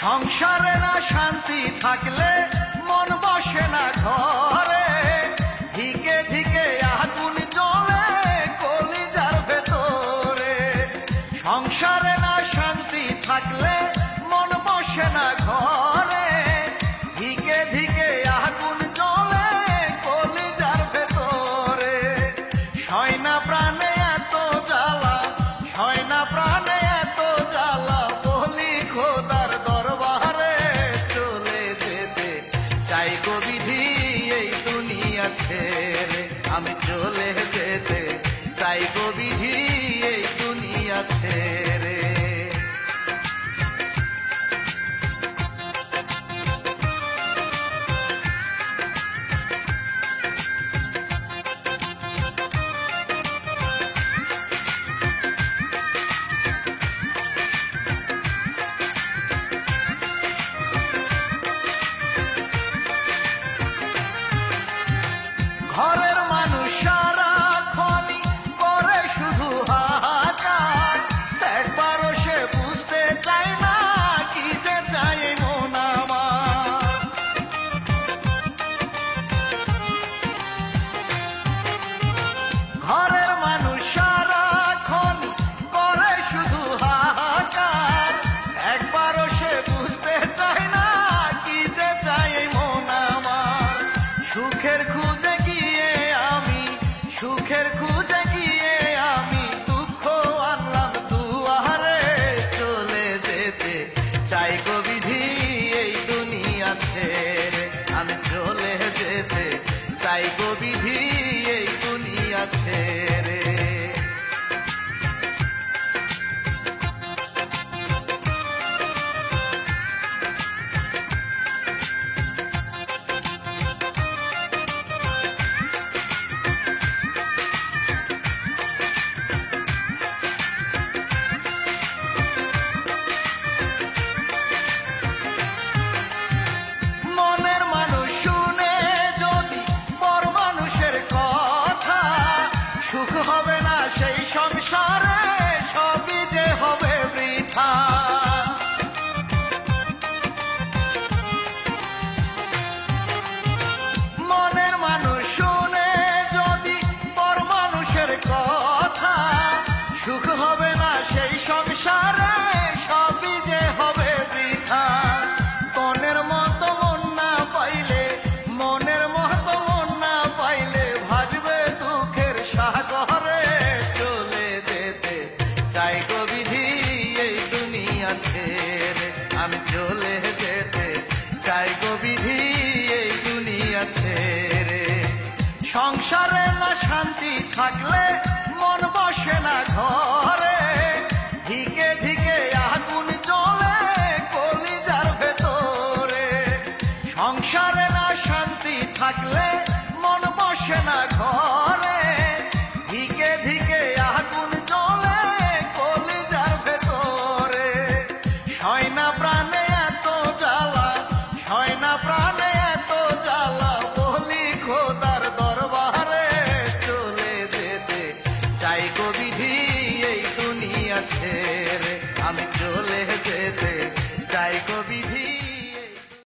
সংসারে না শান্তি থাকলে মন বসে না ঘরে, ধিকে ধিকে আগুন জ্বলে কলিজার ভেতরে। সংসারে না শান্তি থাকলে মন বসে না ঘরে, ধিকে ধিকে আগুন জ্বলে কলিজার ভেতরে। সয় না প্রাণে এত জ্বালা, সয় না প্রাণে এত জ্বালা, বলি খোদার দরবারে চলে যেতে চাই গো বিধি এই দুনিয়া ছেড়ে। আমি চলে যেতে চাই গো বিধি এই দুনিয়া ছেড়ে। ঘরের মানুষ সারাক্ষণই করে শুধু হাহাকার, একবারও সে বুঝতে চায় না কি যে চাই মন আমার। ঘরের মানুষ সারাক্ষণই করে শুধু হাহাকার, একবারও সে বুঝতে চায় না কি যে চাই মন আমার। সুখের খুঁজে সুখের খুঁজে গিয়ে আমি দুঃখ আনলাম দুয়ারে, চলে যেতে চাই গো বিধি এই দুনিয়া ছেড়ে। আমি চলে যেতে চাই গো বিধি এই দুনিয়া ছেড়ে। মনের মানুষ শুনে যদি পর মানুষের কথা, সুখ হবে না সেই সংসারে, সবই যে হবে বৃথা। মনের মানুষ শুনে যদি পর মানুষের কথা, সুখ হবে না সেই সংসারে, সবই যে হবে বৃথা। মনের মতো মন না পাইলে, মনের মতো মন না পাইলে ভাসবে দুঃখের সাগরে, চলে যেতে চাই গো বিধি এই দুনিয়া ছেড়ে। আমি চলে যেতে চাই গো বিধি এই দুনিয়া ছেড়ে। সংসারে না শান্তি থাকলে মন বসে না ঘরে, ধিকে ধিকে আগুন জ্বলে কলিজার ভেতরে। সংসারে না শান্তি থাকলে মন বসে না ঘরে, ধিকে ধিকে আগুন জ্বলে কলিজার ভেতরে। সয় না প্রাণে এত জ্বালা, সয় না প্রাণে এত জ্বালা, বলি খোদার দরবারে চলে যেতে চাই গো বিধি এই দুনিয়া ছেড়ে।